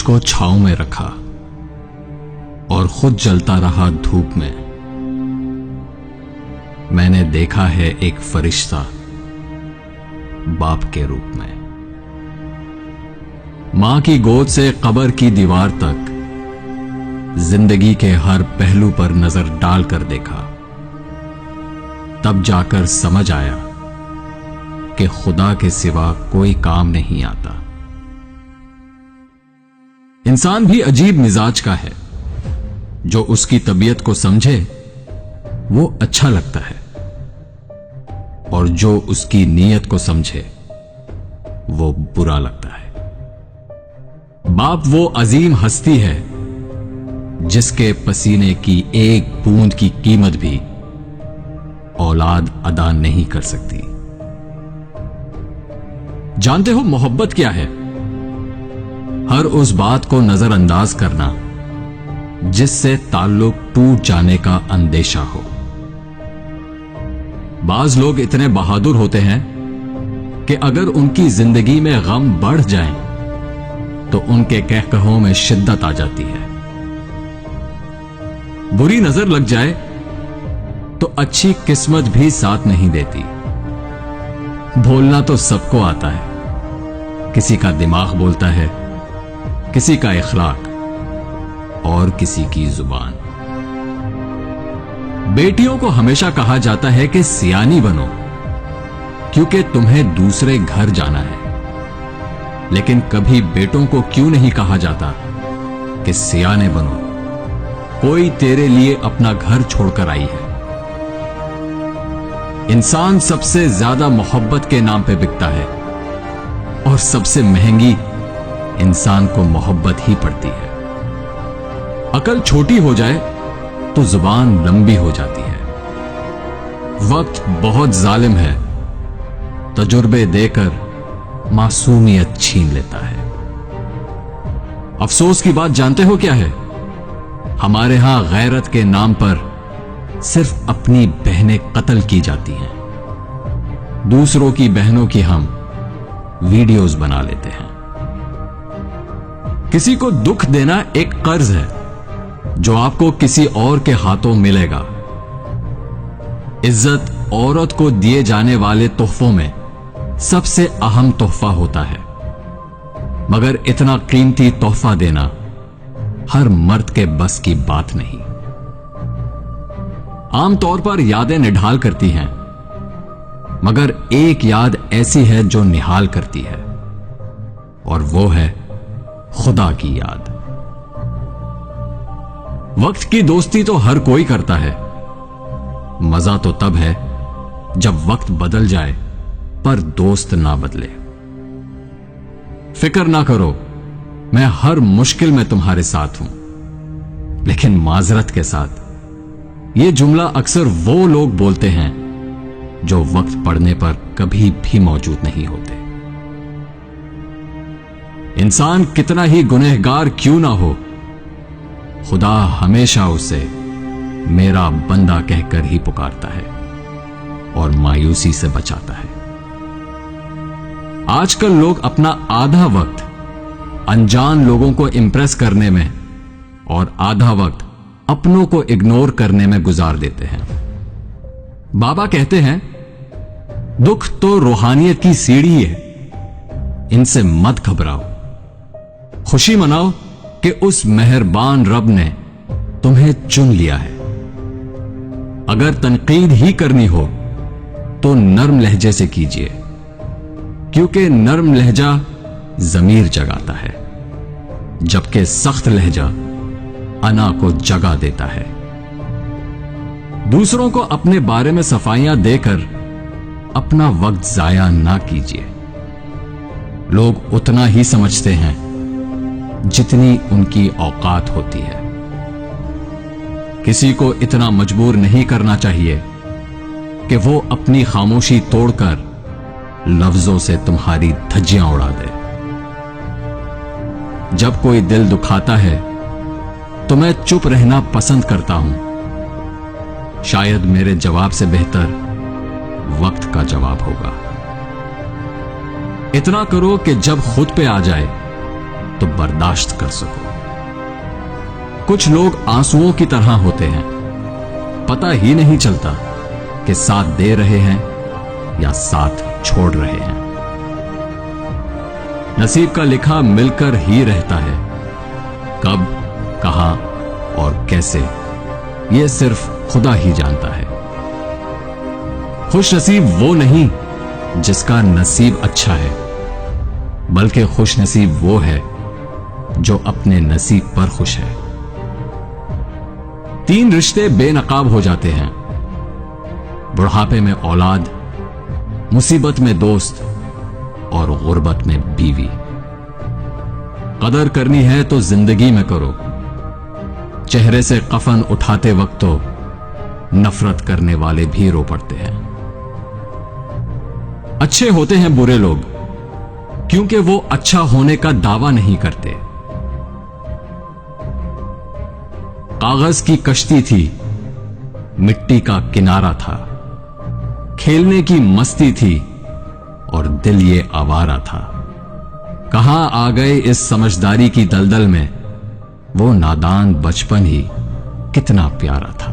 को छांव में रखा और खुद जलता रहा धूप में। मैंने देखा है एक फरिश्ता बाप के रूप में। मां की गोद से कब्र की दीवार तक जिंदगी के हर पहलू पर नजर डालकर देखा। तब जाकर समझ आया कि खुदा के सिवा कोई काम नहीं आता। इंसान भी अजीब मिजाज का है। जो उसकी तबीयत को समझे वो अच्छा लगता है, और जो उसकी नीयत को समझे वो बुरा लगता है। बाप वो अजीम हस्ती है जिसके पसीने की एक बूंद की कीमत भी औलाद अदा नहीं कर सकती। जानते हो मोहब्बत क्या है? हर उस बात को नजरअंदाज करना जिससे ताल्लुक टूट जाने का अंदेशा हो। बाज लोग इतने बहादुर होते हैं कि अगर उनकी जिंदगी में गम बढ़ जाए तो उनके कहकहों में शिद्दत आ जाती है। बुरी नजर लग जाए तो अच्छी किस्मत भी साथ नहीं देती। बोलना तो सबको आता है, किसी का दिमाग बोलता है, किसी का इखलाक और किसी की जुबान। बेटियों को हमेशा कहा जाता है कि सियानी बनो क्योंकि तुम्हें दूसरे घर जाना है, लेकिन कभी बेटों को क्यों नहीं कहा जाता कि सियाने बनो, कोई तेरे लिए अपना घर छोड़कर आई है। इंसान सबसे ज्यादा मोहब्बत के नाम पे बिकता है और सबसे महंगी इंसान को मोहब्बत ही पड़ती है। अकल छोटी हो जाए तो जुबान लंबी हो जाती है। वक्त बहुत जालिम है, तजुर्बे देकर मासूमियत छीन लेता है। अफसोस की बात जानते हो क्या है? हमारे यहां गैरत के नाम पर सिर्फ अपनी बहनें कत्ल की जाती हैं। दूसरों की बहनों की हम वीडियोस बना लेते हैं। किसी को दुख देना एक कर्ज है जो आपको किसी और के हाथों मिलेगा। इज्जत औरत को दिए जाने वाले तोहफों में सबसे अहम तोहफा होता है, मगर इतना कीमती तोहफा देना हर मर्द के बस की बात नहीं। आमतौर पर यादें निढाल करती हैं, मगर एक याद ऐसी है जो निहाल करती है, और वो है खुदा की याद। वक्त की दोस्ती तो हर कोई करता है, मजा तो तब है जब वक्त बदल जाए पर दोस्त ना बदले। फिक्र ना करो, मैं हर मुश्किल में तुम्हारे साथ हूं। लेकिन माजरत के साथ यह जुमला अक्सर वो लोग बोलते हैं जो वक्त पड़ने पर कभी भी मौजूद नहीं होते। इंसान कितना ही गुनहगार क्यों ना हो, खुदा हमेशा उसे मेरा बंदा कहकर ही पुकारता है और मायूसी से बचाता है। आजकल लोग अपना आधा वक्त अनजान लोगों को इंप्रेस करने में और आधा वक्त अपनों को इग्नोर करने में गुजार देते हैं। बाबा कहते हैं, दुख तो रूहानियत की सीढ़ी है, इनसे मत घबराओ। खुशी मनाओ कि उस मेहरबान रब ने तुम्हें चुन लिया है। अगर तनकीद ही करनी हो तो नर्म लहजे से कीजिए, क्योंकि नर्म लहजा जमीर जगाता है, जबकि सख्त लहजा अना को जगा देता है। दूसरों को अपने बारे में सफाइयां देकर अपना वक्त जाया ना कीजिए। लोग उतना ही समझते हैं जितनी उनकी औकात होती है। किसी को इतना मजबूर नहीं करना चाहिए कि वो अपनी खामोशी तोड़कर लफ्जों से तुम्हारी धज्जियां उड़ा दे। जब कोई दिल दुखाता है तो मैं चुप रहना पसंद करता हूं। शायद मेरे जवाब से बेहतर वक्त का जवाब होगा। इतना करो कि जब खुद पे आ जाए तो बर्दाश्त कर सको। कुछ लोग आंसुओं की तरह होते हैं, पता ही नहीं चलता कि साथ दे रहे हैं या साथ छोड़ रहे हैं। नसीब का लिखा मिलकर ही रहता है, कब, कहां और कैसे यह सिर्फ खुदा ही जानता है। खुश नसीब वो नहीं जिसका नसीब अच्छा है, बल्कि खुश नसीब वो है जो अपने नसीब पर खुश है। 3 रिश्ते बेनकाब हो जाते हैं, बुढ़ापे में औलाद, मुसीबत में दोस्त और गुर्बत में बीवी। कदर करनी है तो जिंदगी में करो, चेहरे से कफन उठाते वक्त तो नफरत करने वाले भी रो पड़ते हैं। अच्छे होते हैं बुरे लोग, क्योंकि वो अच्छा होने का दावा नहीं करते। कागज की कश्ती थी, मिट्टी का किनारा था, खेलने की मस्ती थी और दिल ये आवारा था। कहां आ गए इस समझदारी की दलदल में, वो नादान बचपन ही कितना प्यारा था।